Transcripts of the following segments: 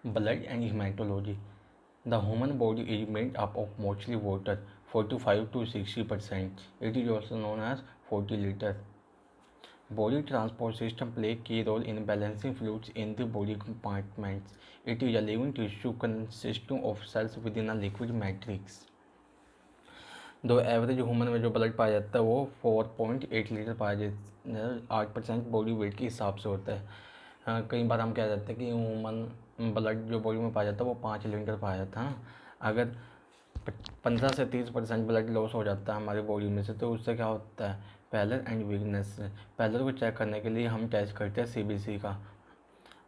Blood and hematology. The human body is made up of mostly water, 45 to 60%. It is also known as 40 liters. Body transport system play a key role in balancing fluids in the body compartments. It is a living tissue consisting of cells within a liquid matrix. दो average human में जो blood पाया जाता है वो 4.8 litre पाया जाता है, 8% बॉडी वेट के हिसाब से होता है। हाँ, कई बार हम कह जाते हैं कि ह्यूमन ब्लड जो बॉडी में पाया जाता है वो 5 लीटर पाया जाता है। अगर 15 से 30% ब्लड लॉस हो जाता है हमारी बॉडी में से, तो उससे क्या होता है, पैलर एंड वीकनेस। पैलर को चेक करने के लिए हम टेस्ट करते हैं CBC का।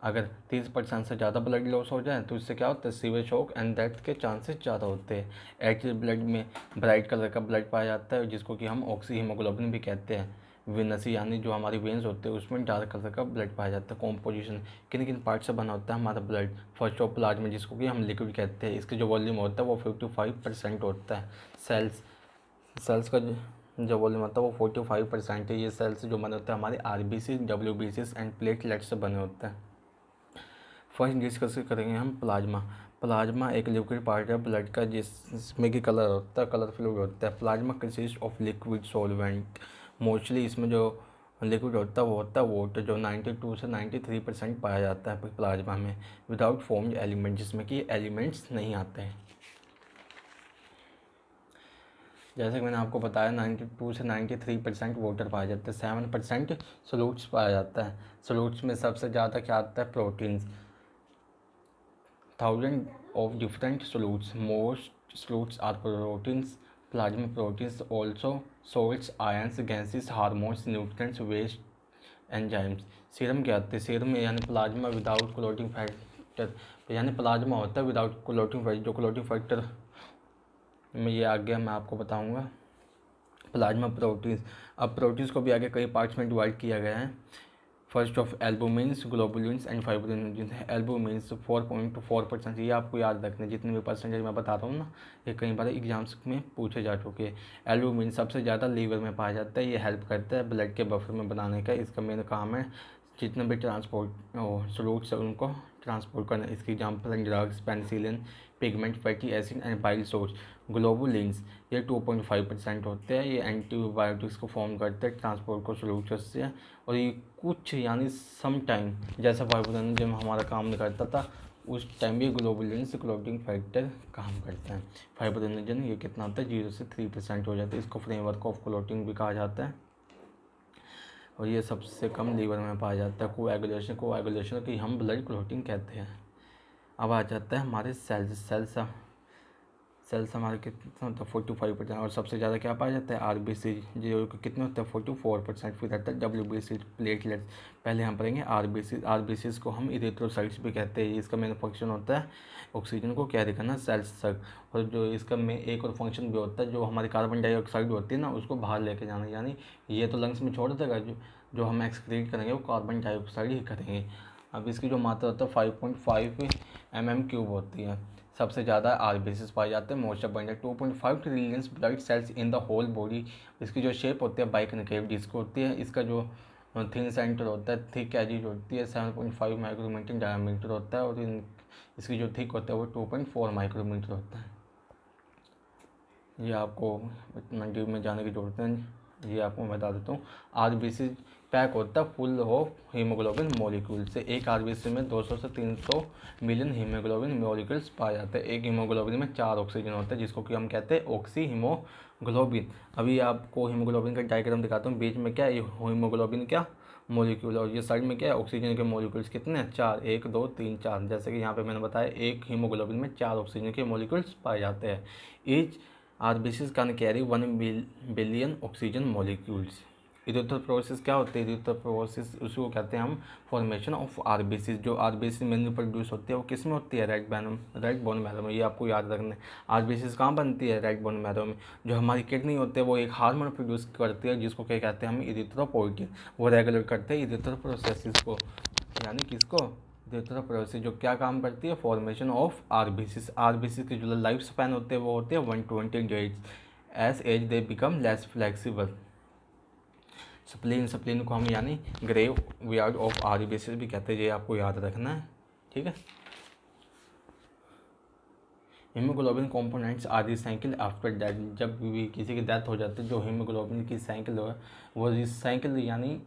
अगर 30% से ज़्यादा ब्लड लॉस हो जाए तो इससे क्या होता है, सीवियर शॉक एंड डेथ के चांसेस ज़्यादा होते हैं। एक्टिव ब्लड में ब्राइट कलर का ब्लड पाया जाता है जिसको कि हम ऑक्सी हीमोग्लोबिन भी कहते हैं। वेनसी यानी जो हमारी वेन्स होते हैं उसमें डार्क कलर का ब्लड पाया जाता है। कॉम्पोजिशन किन किन पार्ट से बना होता है हमारा ब्लड, फर्स्ट ऑफ प्लाज्मा जिसको कि हम लिक्विड कहते हैं, इसके जो वॉल्यूम होता है वो 55% होता है। सेल्स का जो वॉल्यूम होता है वो 45% है। ये सेल्स जो बने होते हैं हमारे RBC, WBC एंड प्लेटलेट से बने होते हैं। फर्स्ट डिस्कस करेंगे हम प्लाज्मा। प्लाज्मा एक लिक्विड पार्ट है ब्लड का जिसमें कि कलर होता है, कलर फ्लूइड होता है। Plasma consist of liquid solvent. Mostly इसमें जो लिक्विड होता है वो होता है वाटर, जो 92 से 93% पाया जाता है प्लाज्मा में, विदाउट फॉर्म्ड एलिमेंट, जिसमें कि एलिमेंट्स नहीं आते हैं। जैसे कि मैंने आपको बताया 92 से 93% वाटर पाया जाता है, 7% सोल्यूट्स पाया जाता है। सोल्यूट्स में सबसे ज़्यादा क्या आता है, proteins. 1000 of different solutes. Most solutes are proteins. Plasma proteins also salts, ions, gases, hormones, nutrients, waste, enzymes. Serum क्या होते हैं, सीरम यानी प्लाज्मा विदाउट क्लोटिंग फैक्टर, यानी प्लाज्मा होता है विदाउट क्लोटिंग फैक्टर। जो क्लोटिंग फैक्टर में ये आगे मैं आपको बताऊंगा। प्लाज्मा प्रोटीन्स, अब प्रोटीन्स को भी आगे कई पार्ट्स में डिवाइड किया गया है। First of albumins, globulins and fibrinogens. Albumins 4.4%, ये आपको याद रखना, जितने भी परसेंटेज मैं बता रहा हूँ ना, ये कई बार एग्जाम्स में पूछे जा चुके हैं। एल्बुमिन सबसे ज़्यादा लीवर में पाया जाता है। ये हेल्प करता है ब्लड के बफर में बनाने का, इसका मेन काम है जितने भी ट्रांसपोर्ट सोल्यूट्स है उनको ट्रांसपोर्ट करना। इसकी एग्जाम्पल हैं drugs, penicillin, pigment, fatty acid and bile source. Globulins ये 2.5% होते हैं। ये एंटीबायोटिक्स को फॉर्म करते हैं ट्रांसपोर्ट को सोल्यूट्स से, और ये कुछ यानी सम टाइम जैसा फाइब्रिनोजन हमारा काम नहीं करता था उस टाइम भी ग्लोबुलिन्स क्लोटिंग फैक्टर काम करते हैं। फाइब्रिनोजन ये कितना होता है, 0 से 3% हो जाता है। इसको फ्रेमवर्क ऑफ क्लोटिंग भी कहा जाता है, और ये सबसे कम लीवर में पाया जाता है। कोएगुलेशन की हम ब्लड क्लोटिंग कहते हैं। अब आ जाता है हमारे सेल्स हमारे कितना होता है, 45%, और सबसे ज़्यादा क्या पाया जाता है, RBC जो कितने होते हैं, 44%। फिर आता है WBC, प्लेटलेट्स। पहले हम पढ़ेंगे RBCs को हम इरिथ्रोसाइट्स भी कहते हैं। इसका मेन फंक्शन होता है ऑक्सीजन को कैरी करना सेल्स तक, और जो इसका में एक और फंक्शन भी होता है, जो हमारी कार्बन डाइऑक्साइड होती है ना उसको बाहर लेके जाना, यानी ये तो लंग्स में छोड़ देगा, जो हम एक्सक्रीट करेंगे वो कार्बन डाइऑक्साइड ही करेंगे। अब इसकी जो मात्रा होता है 5.5 mm³ होती है। सबसे ज़्यादा RBCs पाए जाते हैं, most abundant 2.5 trillion blood cells in the whole body. इसकी जो शेप होती है बाइकनकेव डिस्क होती है। इसका जो थिन सेंटर होता है, थिक एजिज होती है, 7.5 माइक्रोमीटर डायमीटर होता है, और इसकी जो थिक होता है वो 2.4 माइक्रोमीटर होता है। ये आपको इतना डीप में जाने की जरूरत है, ये आपको मैं बता देता हूँ। RBC पैक होता है फुल ऑफ हीमोग्लोबिन मॉलिक्यूल से। एक RBC में 200 से 300 मिलियन हीमोग्लोबिन मॉलिक्यूल्स पाए जाते हैं। एक हीमोग्लोबिन में 4 ऑक्सीजन होता है जिसको कि हम कहते हैं ऑक्सी हीमोग्लोबिन। अभी आपको हीमोग्लोबिन का डायग्राम दिखाता हूँ। बीच में क्या है, हीमोग्लोबिन क्या मॉलिक्यूल, और ये साइड में क्या है, ऑक्सीजन के मॉलिक्यूल्स कितने हैं, 4, 1 2 3 4। जैसे कि यहाँ पे मैंने बताया एक हीमोग्लोबिन में 4 ऑक्सीजन के मॉलिक्यूल्स पाए जाते हैं। Each RBCs can carry 1 billion oxygen molecules. Erythrocyte process क्या होती है, इरेथ्रोसाइट प्रोसेस उसको कहते हैं हम फॉर्मेशन ऑफ RBCs। जो RBC मेनली प्रोड्यूस होती है वो किस में होती है, रेड बोन मैरो में। ये आपको याद रखना है। RBCs कहाँ बनती है, रेड बोन मैरो में। जो हमारी किडनी होती है वो एक हार्मोन प्रोड्यूस करती है जिसको क्या कहते हैं हम, इरिथ्रोपोइटिन। वो रेगुलेट करते हैं इरेथ्रोसाइट प्रोसेस को, यानी किसको, इरेथ्रोसाइट जो क्या काम करती है, फॉर्मेशन ऑफ RBCs की जो लाइफ स्पैन होते हैं वो होते हैं 120 days. As as they become less flexible. Spleen को हम यानी ग्रेव यार्ड ऑफ RBCs भी कहते हैं। ये आपको याद रखना है, ठीक है। Haemoglobin components are recycle after death, जब भी किसी की डेथ हो जाती है जो हीमोग्लोबिन की साइकिल है वो रिसाइकिल यानी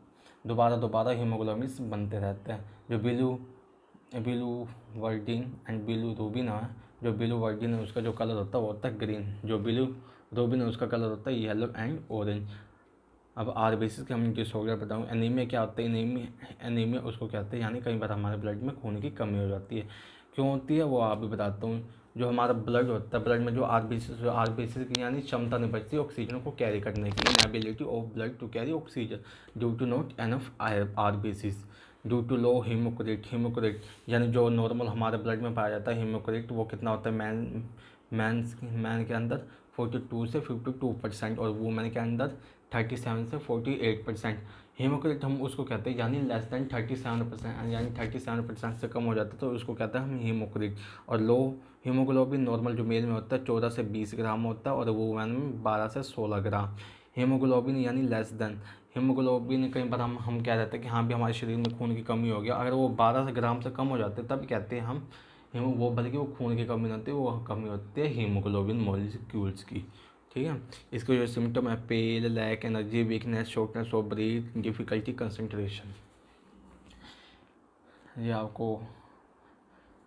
दोबारा हीमोग्लोबिन बनते रहते हैं। जो बिलीवर्डिन एंड बिलीरुबिन है, जो बिलीवर्डिन है उसका जो कलर होता है वो होता है ग्रीन, जो बिलीरुबिन है उसका कलर होता है येलो एंड ऑरेंज। अब आर बेसिस के हम डिसऑर्डर बताऊँ। एनीमिया क्या होता है? एनीमिया उसको कहते हैं यानी कई बार हमारे ब्लड में खून की कमी हो जाती है। क्यों होती है वो आप भी बताता हूँ। जो हमारा ब्लड होता है, ब्लड में जो आर बेसिस की यानी क्षमता नहीं बचती ऑक्सीजन को कैरी करने की, inability of blood to carry oxygen due to not enough RBCs, due to low hematocrit यानी जो नॉर्मल हमारे ब्लड में पाया जाता है हीमोक्रेट वो कितना होता है मैन के अंदर 42 से 52% और वुमेन के अंदर 37 से 48%। हीमोक्रेट हम उसको कहते हैं यानी लेस दैन 37%, यानी 37% से कम हो जाता है तो उसको कहते हैं हम हीमोक्रेट। और लो हीमोग्लोबिन नॉर्मल जो मेल में होता है 14 से 20 ग्राम होता है और वुमेन में 12 से 16 ग्राम। हीमोग्लोबिन यानी लेस देन हीमोग्लोबिन कई बार हम कह देते हैं कि हाँ भी हमारे शरीर में खून की कमी हो गया, अगर वो 12 ग्राम से कम हो जाते तब कहते हैं हम वो, बल्कि वो खून की कमी नहीं होती, वो कमी होती है हीमोग्लोबिन मॉलिक्यूल्स की। ठीक है। इसके जो सिम्टम है pale, lack energy, weakness, shortness of breath, difficulty concentration. ये आपको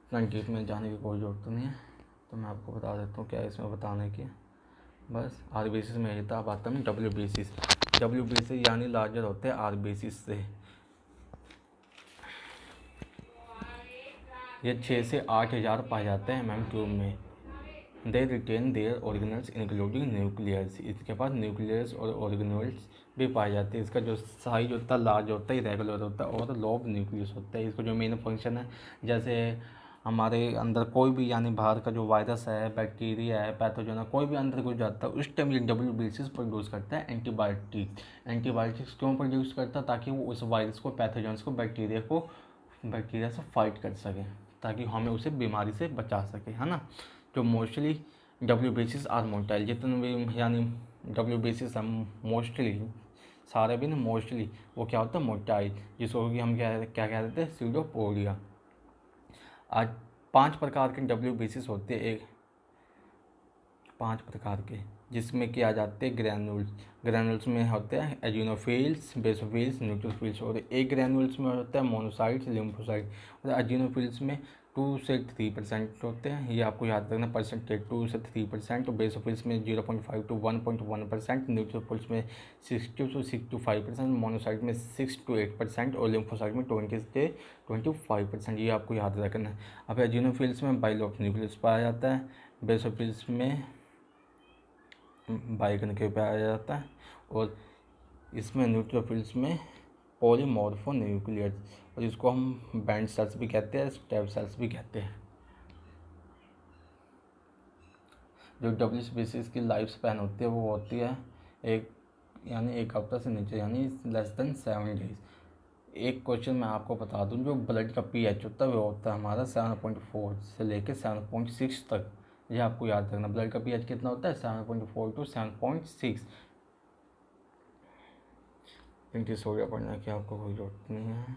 इतना डीप में जाने की कोई ज़रूरत नहीं है, तो मैं आपको बता देता हूँ क्या है इसमें बताने की। बस आर बेसिस में ही था। अब आता है डब्ल्यू बेसिस यानी लार्जर होते हैं आर बेसिस से। ये 6 से 8,000 पाए जाते हैं mm³ में। They retain their organelles including nucleus, इसके पास न्यूक्लियस और ऑर्गेनल्स भी पाए जाते हैं। इसका जो साइज होता है लार्ज होता है, इरेगुलर होता है और लोब न्यूक्लियस होता है। इसका जो मेन फंक्शन है, जैसे हमारे अंदर कोई भी यानी बाहर का जो वायरस है, बैक्टीरिया है, पैथोजन है, कोई भी अंदर घुस जाता है उस टाइम ये डब्ल्यू बेसिस प्रोड्यूस करता है एंटीबायोटिक्स क्यों प्रोड्यूस करता है? ताकि वो उस वायरस को, पैथोजन्स को, बैक्टीरिया से फाइट कर सके, ताकि हमें उसे बीमारी से बचा सके, है ना। जो मोस्टली डब्ल्यू बेसिस आर मोटाइल, जितने भी यानी डब्ल्यू बेसिस हम मोस्टली सारे भी ना मोस्टली वो क्या होता है मोटाइल, जिसको कि हम क्या कह देते हैं सीडोपोडिया। आज 5 प्रकार के डब्ल्यू बेसिस होते हैं, एक 5 प्रकार के, जिसमें कि आ जाते हैं ग्रैनुल्स में होते हैं एजिनोफिल्स, बेसोफिल्स, न्यूट्रोफिल्स, और एक ग्रैनुल्स में होता है मोनोसाइट्स, लिम्फोसाइट। और एजिनोफिल्स में 2 से 3% होते हैं, ये आपको याद रखना परसेंटेज, 2 से 3%। और बेसोफिल्स में 0.5 to 1.1%, न्यूट्रोफिल्स में 60 to 65%, मोनोसाइट में 6 to 8% और लिम्फोसाइट में 20 से 25%, ये आपको याद रखना है। अब एजिनोफिल्स में बाइलॉक न्यूक्लियस पाया जाता है, बेसोफिल्स में बाइगन के पाया जाता है और इसमें न्यूट्रोफिल्स में पॉलीमॉर्फोन्यूक्लियस, और इसको हम बैंड सेल्स भी कहते हैं, स्टेम सेल्स भी कहते हैं। जो डब्ल्यू बेसिस की लाइफ स्पैन होती है वो होती है एक हफ्ता से नीचे, यानी लेस देन 7 डेज। एक क्वेश्चन मैं आपको बता दूं, जो ब्लड का pH होता है वो होता है हमारा 7.4 से लेकर 7.6 तक, ये आपको याद रखना। ब्लड का pH कितना होता है? 7.4 to 7.6। डिसऑर्डर पढ़ने की आपको कोई जरूरत नहीं है,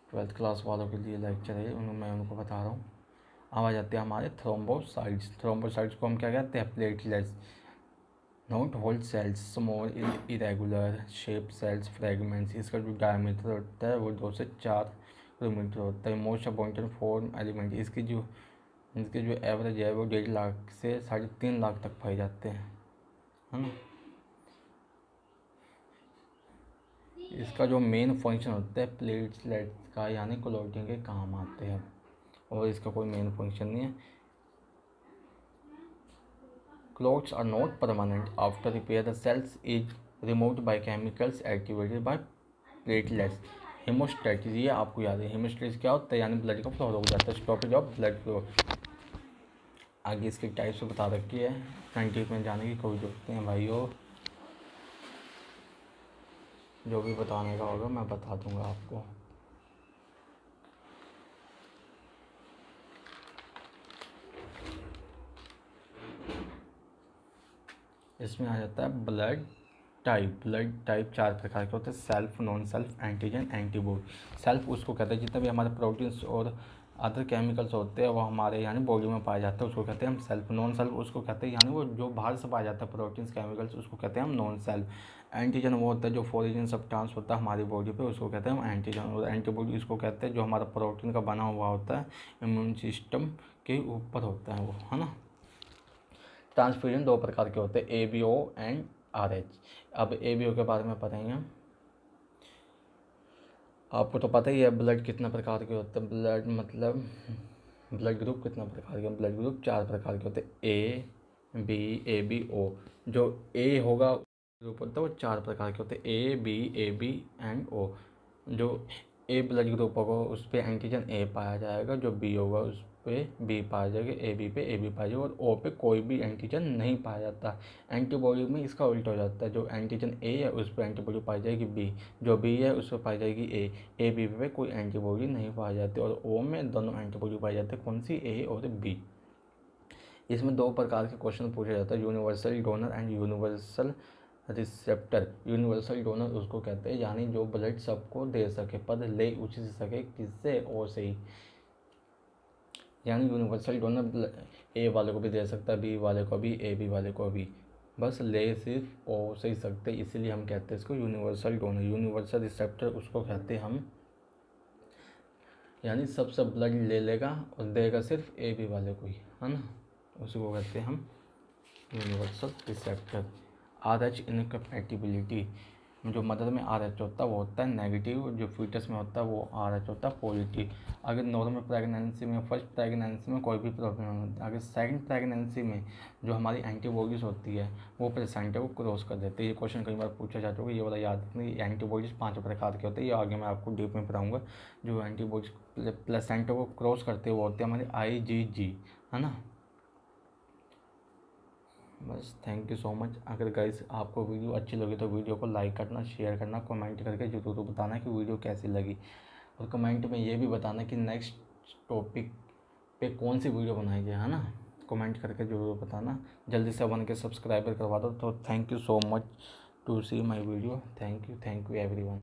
12th क्लास वालों के लिए लेक्चर है, मैं उनको बता रहा हूँ। अब आ जाते हैं हमारे थ्रोम्बोसाइट्स को हम क्या कहते हैं? Platelets, not whole cells, small irregular shape cells, fragments. इसका जो डायमीटर होता है वो 2 से 4 किलोमीटर होता है। मोस्ट अबंडेंट फॉर्म एलिमेंट, इसकी जो एवरेज है वो 1.5 लाख से 3.5 लाख तक पाए जाते हैं, है ना। इसका जो मेन फंक्शन होता है प्लेटलेट्स का, यानी क्लॉटिंग के काम आते हैं, और इसका कोई मेन फंक्शन नहीं है। Clots are not permanent. After repair, the cells is removed by chemicals activated by platelets. हेमोस्टैटिस, ये आपको याद है, हेमोस्टैटिस क्या होता है? यानी ब्लड का फ्लो रुक जाता है, स्टॉपेज ऑफ ब्लड फ्लो। आगे इसके टाइप्स बता रखी है, 90 में जाने की कोई जरूरत नहीं है भाइयों, जो भी बताने का होगा मैं बता दूंगा आपको। इसमें आ जाता है ब्लड टाइप 4 प्रकार के होते हैं, self, non self, antigen, antibody. Self उसको कहते हैं जितना भी हमारे प्रोटीन्स और अदर केमिकल्स होते हैं वो हमारे यानी बॉडी में पाए जाते हैं, उसको कहते हैं हम सेल्फ। नॉन सेल्फ उसको कहते हैं यानी वो जो बाहर से पाया जाता है प्रोटीन्स केमिकल्स, उसको कहते हैं हम नॉन सेल्फ। एंटीजन वो होता है जो फॉरेन सब्सटेंस होता है हमारी बॉडी पे, उसको कहते हैं हम एंटीजन। और एंटीबॉडी इसको कहते हैं जो हमारा प्रोटीन का बना हुआ होता है, इम्यून सिस्टम के ऊपर होता है वो, है ना। ट्रांसफ्यूजन दो प्रकार के होते हैं, ABO एंड RH। अब ABO के बारे में पढ़ेंगे। आपको तो पता ही है ब्लड कितना प्रकार के होते हैं, ब्लड मतलब ब्लड ग्रुप कितना प्रकार के, ब्लड ग्रुप 4 प्रकार के होते हैं, AB, जो ए होगा ग्रुप होता है वो 4 प्रकार के होते हैं, AB एंड O। जो ए ब्लड ग्रुप होगा उस पर एंटीजन A पाया जाएगा, जो बी होगा उस पे बी पाया जाएगा, AB पे AB पाया जाएगा, और O पे कोई भी एंटीजन नहीं पाया जाता। एंटीबॉडी में इसका उल्टा हो जाता है, जो एंटीजन A है उस पर एंटीबॉडी पाई जाएगी B, जो B है उस पर पाई जाएगी A B पे कोई एंटीबॉडी नहीं पाई जाती, और O में दोनों एंटीबॉडी पाई जाती है, कौन सी, A और B। इसमें 2 प्रकार के क्वेश्चन पूछा जाता है, universal donor and universal receptor. Universal donor उसको कहते हैं यानी जो ब्लड सबको दे सके पर ले उसी से सके, किससे, ओ से ही। यानी यूनिवर्सल डोनर ए वाले को भी दे सकता है, बी वाले को भी, AB वाले को भी, बस ले सिर्फ ओ से ही सकते, इसीलिए हम कहते हैं इसको यूनिवर्सल डोनर। यूनिवर्सल रिसेप्टर उसको कहते हैं हम यानी सबसे ब्लड ले लेगा और देगा सिर्फ AB वाले को ही, है ना, उसको कहते हैं हम यूनिवर्सल रिसेप्टर। RH इनकम्पैटिबिलिटी, जो मदर में RH होता है वो होता है नेगेटिव, जो फीटस में होता है वो RH होता है पॉजिटिव। अगर नॉर्मल प्रेगनेंसी में, फर्स्ट प्रेगनेंसी में कोई भी प्रॉब्लम नहीं होती, अगर सेकंड प्रेगनेंसी में जो हमारी एंटीबॉडीज़ होती है वो प्लेसेंटा को क्रॉस कर देती है। ये क्वेश्चन कई बार पूछा जा चुका है, ये वाला याद रखना। एंटीबॉडीज़ 5 प्रकार के होते हैं, ये आगे मैं आपको डीप में पढ़ाऊँगा। जो एंटीबॉडीज प्लेसेंटा को क्रॉस करते हैं वो होते हैं हमारे IgG, है ना। बस थैंक यू सो मच। अगर गाइस आपको वीडियो अच्छी लगी तो वीडियो को लाइक करना, शेयर करना, कमेंट करके जरूर बताना कि वीडियो कैसी लगी, और कमेंट में ये भी बताना कि नेक्स्ट टॉपिक पे कौन सी वीडियो बनाई जाए, है ना। कमेंट करके जरूर बताना। जल्दी से 1K सब्सक्राइबर करवा दो। तो thank you so much to see my video. Thank you everyone.